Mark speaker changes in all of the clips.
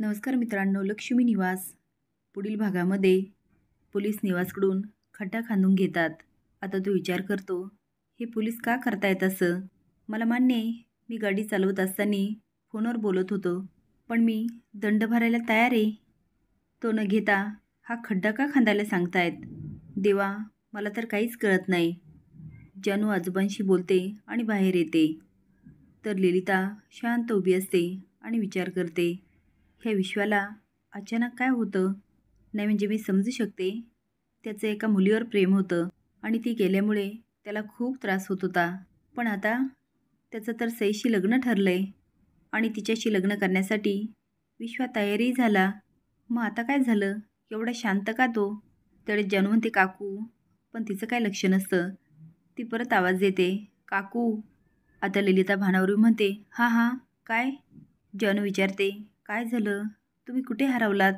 Speaker 1: नमस्कार मित्रांनो, लक्ष्मी निवास पुढील भागामध्ये पोलीस निवासकडून खड्डा खांदून घेतात. आता तो विचार करतो, हे पोलीस का करतायत असं? मला मान्य आहे, मी गाडी चालवत असताना फोनवर बोलत होतो, पण मी दंड भरायला तयार आहे. तो न घेता हा खड्डा का खांदायला सांगतायत? देवा, मला तर काहीच कळत नाही. जानू आजोबांशी बोलते आणि बाहेर येते, तर ललिता शांत उभी असते आणि विचार करते, ह्या विश्वाला अचानक काय होतं? नाही म्हणजे मी समजू शकते, त्याचं एका मुलीवर प्रेम होतं आणि ती गेल्यामुळे त्याला खूप त्रास होत होता. पण आता त्याचं तर सईशी लग्न ठरलंय आणि तिच्याशी लग्न करण्यासाठी विश्वा तयारी झाला. मग आता काय झालं? एवढा शांत का तो? तेवढे जानू म्हणते काकू, पण तिचं काय लक्ष नसतं. ती परत आवाज देते, काकू. आता ललिता भानावर म्हणते, हां हां काय? जानू विचारते, काय झालं? तुम्ही कुठे हरवलात?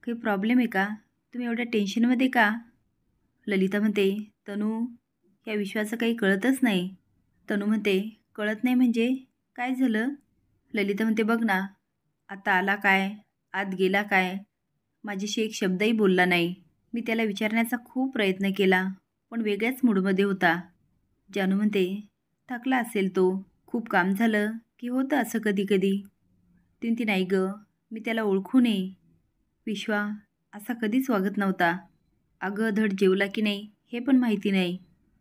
Speaker 1: काही प्रॉब्लेम आहे का? तुम्ही एवढ्या टेन्शनमध्ये का? ललिता म्हणते, तनू, या विश्वाचं काही कळतच नाही. तनू म्हणते, कळत नाही म्हणजे काय झालं? ललिता म्हणते, बघ ना, आता आला काय, आत गेला काय, माझ्याशी एक शब्दही बोलला नाही. मी त्याला विचारण्याचा खूप प्रयत्न केला, पण वेगळ्याच मूडमध्ये होता. जानू म्हणते, थकला असेल तो, खूप काम झालं की होतं असं कधी कधी. ती नाही गं, मी त्याला ओळखू नये. विश्वा असा कधीच वागत नव्हता. अगं, धड जेवला की नाही हे पण माहिती नाही,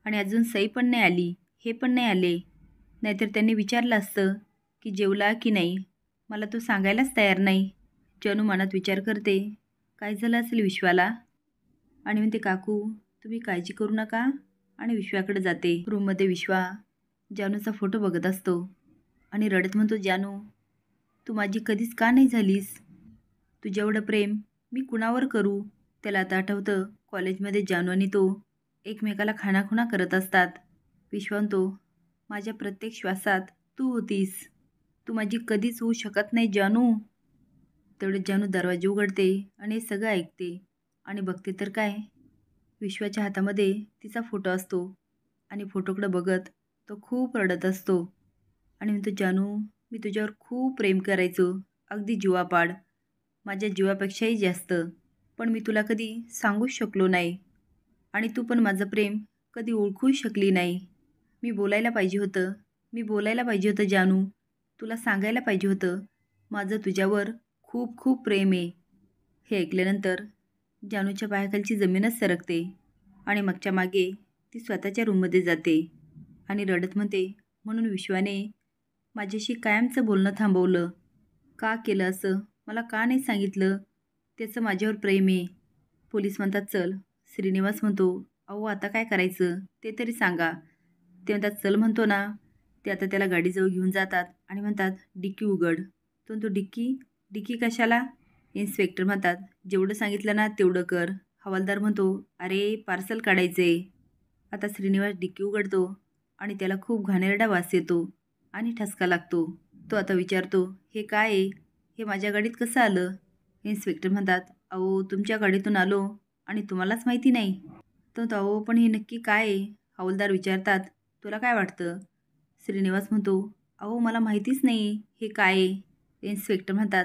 Speaker 1: आणि अजून सई पण नाही आली, हे पण नाही आले. नाहीतर त्यांनी विचारलं असतं की जेवला की नाही, मला तो सांगायलाच तयार नाही. जानू मनात विचार करते, काय झालं असेल विश्वाला, आणि म्हणते, काकू तुम्ही काळजी करू नका, आणि विश्वाकडे जाते. रूममध्ये विश्वा जानूचा फोटो बघत असतो आणि रडत म्हणतो, जानू, तू माझी कधीच का नाही झालीस? तुझ्याएवढं प्रेम मी कुणावर करू? त्याला आता आठवतं, कॉलेजमध्ये जानू आणि तो एकमेकाला खाणाखुणा करत असतात. विश्वा म्हणतो, माझ्या प्रत्येक श्वासात तू होतीस, तू माझी कधीच होऊ शकत नाही जानू. तेवढे जानू दरवाजे उघडते आणि हे सगळं ऐकते आणि बघते तर काय, विश्वाच्या हातामध्ये तिचा फोटो असतो आणि फोटोकडे बघत तो खूप रडत असतो आणि म्हणतो, जानू, मी तुझ्यावर खूप प्रेम करायचो, अगदी जीवापाड, माझ्या जीवापेक्षाही जास्त. पण मी तुला कधी सांगूच शकलो नाही, आणि तू पण माझं प्रेम कधी ओळखूच शकली नाही. मी बोलायला पाहिजे होतं जानू, तुला सांगायला पाहिजे होतं, माझं तुझ्यावर खूप खूप प्रेम आहे. हे ऐकल्यानंतर जानूच्या पायाखालची जमीनच सरकते आणि मागच्या मागे ती स्वतःच्या रूममध्ये जाते आणि रडत म्हणते, म्हणून विश्वाने माझ्याशी कायमचं बोलणं थांबवलं. का केलं असं? मला का नाही सांगितलं त्याचं माझ्यावर प्रेम आहे? पोलीस म्हणतात चल. श्रीनिवास म्हणतो, अहो आता काय करायचं ते तरी सांगा. ते म्हणतात चल म्हणतो ना. ते आता त्याला गाडीजवळ घेऊन जातात आणि म्हणतात, डिक्की उघड. तो म्हणतो, डिक्की? डिक्की कशाला? इन्स्पेक्टर म्हणतात, जेवढं सांगितलं ना तेवढं कर. हवालदार म्हणतो, अरे पार्सल काढायचे. आता श्रीनिवास डिक्की उघडतो आणि त्याला खूप घाणेरडा वास येतो आणि ठसका लागतो. तो आता विचारतो, हे काय आहे? हे माझ्या गाडीत कसं आलं? इन्स्पेक्टर म्हणतात, अहो तुमच्या गाडीतून आलो आणि तुम्हालाच माहिती नाही? तो अहो पण हे नक्की काय आहे? हवालदार विचारतात, तुला काय वाटतं? श्रीनिवास म्हणतो, अहो मला माहितीच नाही हे काय आहे. इन्स्पेक्टर म्हणतात,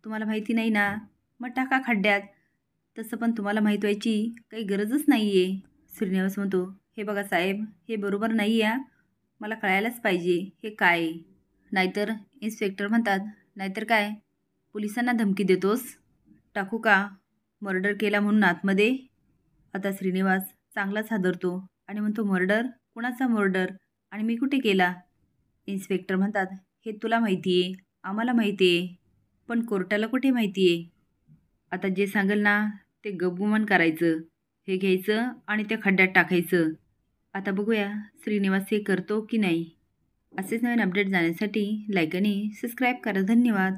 Speaker 1: तुम्हाला माहिती नाही ना, मग टाका खड्ड्यात. तसं पण तुम्हाला माहीत व्हायची काही गरजच नाही आहे. श्रीनिवास म्हणतो, हे बघा साहेब, हे बरोबर नाही आहे, मला कळायलाच पाहिजे हे काय आहे. नाहीतर इन्स्पेक्टर म्हणतात, नाहीतर काय, पोलिसांना धमकी देतोस? टाकू का मर्डर केला म्हणून आतमध्ये? आता श्रीनिवास चांगलाच हादरतो आणि म्हणतो, मर्डर? कुणाचा मर्डर? आणि मी कुठे केला? इन्स्पेक्टर म्हणतात, हे तुला माहिती आहे, आम्हाला माहिती आहे, पण कोर्टाला कुठे माहिती आहे? आता जे सांगेल ना ते गपगुमान करायचं, हे घ्यायचं आणि त्या खड्ड्यात टाकायचं. आता बघूया श्रीनिवास हे करतो की नाही. असेच नवीन अपडेट जाण्यासाठी लाईक आणि सबस्क्राईब करा. धन्यवाद.